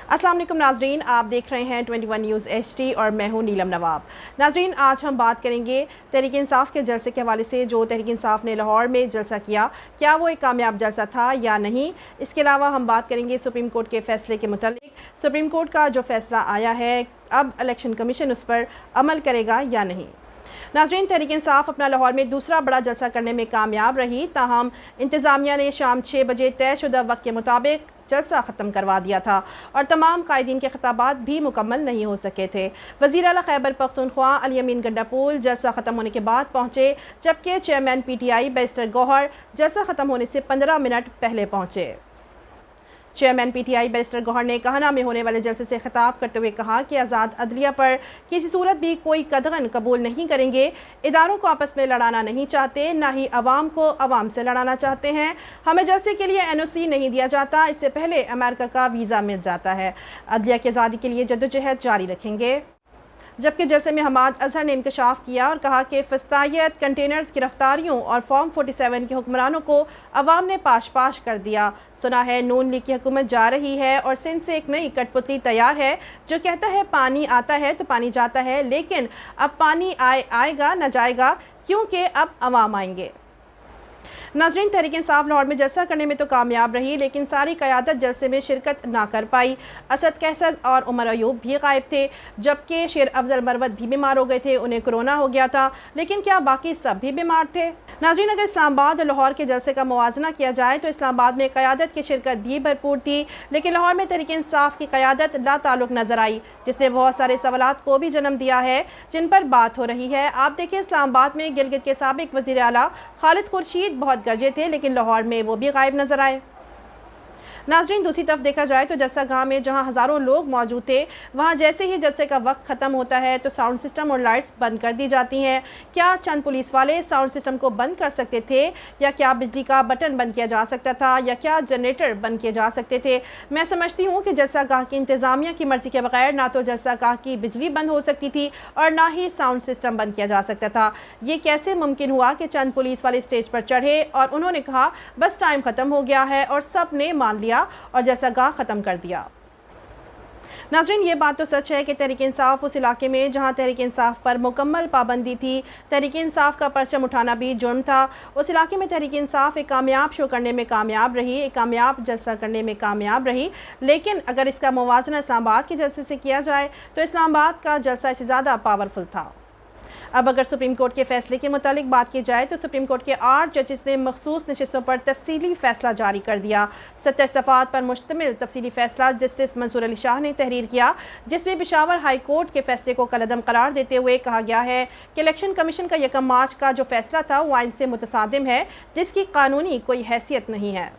अस्सलाम वालेकुम नाजरीन, आप देख रहे हैं 21 न्यूज़ HD और मैं हूं नीलम नवाब। नाजरीन, आज हम बात करेंगे तहरीक इंसाफ के जलसे के हवाले से। जो तहरीक इंसाफ ने लाहौर में जलसा किया, क्या वो एक कामयाब जलसा था या नहीं। इसके अलावा हम बात करेंगे सुप्रीम कोर्ट के फ़ैसले के मुतालिक। सुप्रीम कोर्ट का जो फ़ैसला आया है, अब इलेक्शन कमीशन उस पर अमल करेगा या नहीं। नाजरीन, तहरीक इंसाफ अपना लाहौर में दूसरा बड़ा जलसा करने में कामयाब रही। ताहम इंतज़ामिया ने शाम 6 बजे तयशुदा वक्त के मुताबिक जलसा ख़त्म करवा दिया था और तमाम कायदीन के खिताबात भी मुकम्मल नहीं हो सके थे। वज़ीर आला खैबर पख्तूनख्वा अली अमीन गंडापुर जलसा ख़त्म होने के बाद पहुँचे, जबकि चेयरमैन PTI बैरिस्टर गौहर जलसा ख़त्म होने से 15 मिनट पहले पहुँचे। चेयरमैन PTI बैरिस्टर गौहर ने कहना में होने वाले जलसे से खिताब करते हुए कहा कि आज़ाद अदलिया पर किसी सूरत भी कोई कदगन कबूल नहीं करेंगे। इदारों को आपस में लड़ाना नहीं चाहते, ना ही अवाम को अवाम से लड़ाना चाहते हैं। हमें जलसे के लिए NOC नहीं दिया जाता, इससे पहले अमेरिका का वीज़ा मिल जाता है। अदलिया की आज़ादी के लिए जद्दोजहद जारी रखेंगे। जबकि जलसे में हमाद अजहर ने इंकशाफ किया और कहा कि फस्तायत, कंटेनर्स, गिरफ्तारियों और फॉर्म 47 के हुक्मरानों को अवाम ने पाश पाश कर दिया। सुना है नून लीग की हुकूमत जा रही है और सिंध से एक नई कठपुतली तैयार है जो कहता है पानी आता है तो पानी जाता है, लेकिन अब पानी आएगा न जाएगा, क्योंकि अब अवाम आएंगे। नाजरीन, तहरीक इंसाफ लाहौर में जलसा करने में तो कामयाब रही, लेकिन सारी क़यादत जलसे में शिरकत ना कर पाई। असद कैसद और उमर अयूब भी गायब थे, जबकि शेर अफजल मरवत भी बीमार हो गए थे, उन्हें कोरोना हो गया था। लेकिन क्या बाकी सब भी बीमार थे? नाजरीन, अगर इस्लामाबाद और लाहौर के जलसे का मुवाजना किया जाए तो इस्लामाबाद में क़यादत की शिरकत भी भरपूर थी, लेकिन लाहौर में तहरीक इंसाफ की क़यादत लाताल्लुक़ नज़र आई, जिसने बहुत सारे सवालात को भी जन्म दिया है जिन पर बात हो रही है। आप देखें, इस्लामाबाद में गिलगित के साबिक वज़ीर आला खालिद खुर्शीद बहुत गरजे थे, लेकिन लाहौर में वो भी गायब नजर आए। नाजरीन, दूसरी तरफ देखा जाए तो जलसा गाह में जहां हज़ारों लोग मौजूद थे, वहां जैसे ही जलसे का वक्त ख़त्म होता है तो साउंड सिस्टम और लाइट्स बंद कर दी जाती हैं। क्या चंद पुलिस वाले साउंड सिस्टम को बंद कर सकते थे, या क्या बिजली का बटन बंद किया जा सकता था, या क्या जनरेटर बंद किए जा सकते थे? मैं समझती हूँ कि जलसा गाह की इंतज़ामिया की मर्ज़ी के बगैर ना तो जलसा गाह की बिजली बंद हो सकती थी और ना ही साउंड सिस्टम बंद किया जा सकता था। ये कैसे मुमकिन हुआ कि चंद पुलिस वाले स्टेज पर चढ़े और उन्होंने कहा बस टाइम ख़त्म हो गया है, और सब ने मान लिया और जलसा गाह ख़त्म कर दिया। नाजरीन, ये बात तो सच है कि तहरीक इंसाफ उस इलाके में जहां तहरीक इंसाफ पर मुकम्मल पाबंदी थी, तहरीक इंसाफ का परचम उठाना भी जुर्म था, उस इलाके में तहरीक इंसाफ एक कामयाब शो करने में कामयाब रही, एक कामयाब जलसा करने में कामयाब रही। लेकिन अगर इसका मुवाजना इस्लामाबाद के जलसे से किया जाए तो इस्लामाबाद का जलसा इससे ज़्यादा पावरफुल था। अब अगर सुप्रीम कोर्ट के फैसले के मुतालिक बात की जाए तो सुप्रीम कोर्ट के 8 जजेस ने मखसूस नशिस्तों पर तफसीली फ़ैसला जारी कर दिया। 70 सफ़ात पर मुश्तमिल तफसीली फ़ैसला जस्टिस मंसूर अली शाह ने तहरीर किया, जिसमें पेशावर हाई कोर्ट के फैसले को कलअदम करार देते हुए कहा गया है कि इलेक्शन कमीशन का 1 मार्च का जो फैसला था वो आइन से मुतसादिम है, जिसकी कानूनी कोई हैसियत नहीं है।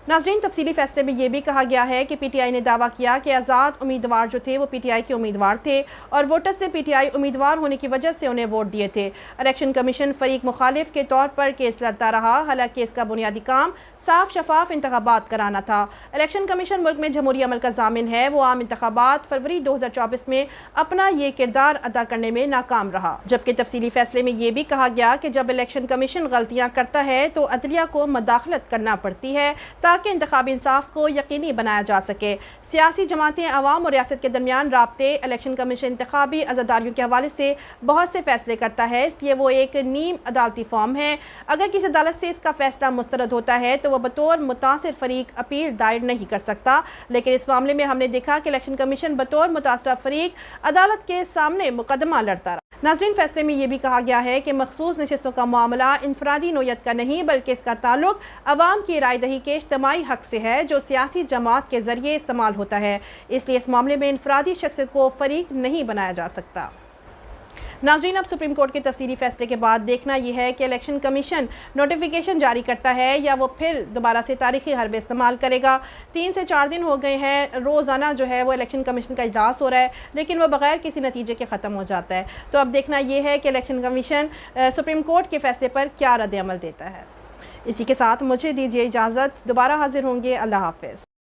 नाजरीन, तफसीली फैसले में यह भी कहा गया है कि PTI ने दावा किया कि आज़ाद उम्मीदवार जो थे वो PTI के उम्मीदवार थे और वोटर्स ने PTI उम्मीदवार होने की वजह से उन्हें वोट दिए थे। इलेक्शन कमीशन फरीक मुखालिफ के तौर पर केस लड़ता रहा, हालांकि इसका बुनियादी काम साफ शफाफ इंतखाबात कराना था। इलेक्शन कमीशन मुल्क में जमहूरी अमल का जामिन है, वो आम इंतखाबात फरवरी 2024 में अपना ये किरदार अदा करने में नाकाम रहा। जबकि तफसीली फैसले में ये भी कहा गया कि जब इलेक्शन कमीशन गलतियाँ करता है तो अदलिया को मदाखलत करना पड़ती है ताकि इंतखाबी इंसाफ को यकीनी बनाया जा सके। सियासी जमातें, अवाम और रियासत के दरमियान राब्ते, इलेक्शन कमीशन इंतखाबी अज़ादारियों के हवाले से बहुत से फैसले करता है, इसलिए वो एक नीम अदालती फॉर्म है। अगर किसी अदालत से इसका फैसला मुस्तरद होता है तो वह बतौर मुतासिर फरीक अपील दायर नहीं कर सकता, लेकिन इस मामले में हमने देखा कि इलेक्शन कमीशन बतौर मुतासरा फरीक अदालत के सामने मुकदमा लड़ता रहा। नाजरीन, फैसले में यह भी कहा गया है कि मखसूस नशिस्तों का मामला इनफरादी नोयत का नहीं, बल्कि इसका ताल्लुक अवाम की राय दही के इज्तिमाई हक से है जो सियासी जमात के जरिए इस्तेमाल होता है, इसलिए इस मामले में इनफरादी शख्सियत को फरीक नहीं बनाया जा सकता। नाजरीन, अब सुप्रीम कोर्ट के तफसीली फैसले के बाद देखना यह है कि इलेक्शन कमीशन नोटिफिकेशन जारी करता है या वो फिर दोबारा से तारीखी हरबे इस्तेमाल करेगा। 3 से 4 दिन हो गए हैं, रोज़ाना जो है वो इलेक्शन कमीशन का इजलास हो रहा है, लेकिन वो बगैर किसी नतीजे के ख़त्म हो जाता है। तो अब देखना यह है कि इलेक्शन कमीशन सुप्रीम कोर्ट के फैसले पर क्या रद्द अमल देता है। इसी के साथ मुझे दीजिए इजाज़त, दोबारा हाजिर होंगे। अल्लाह हाफ़िज़।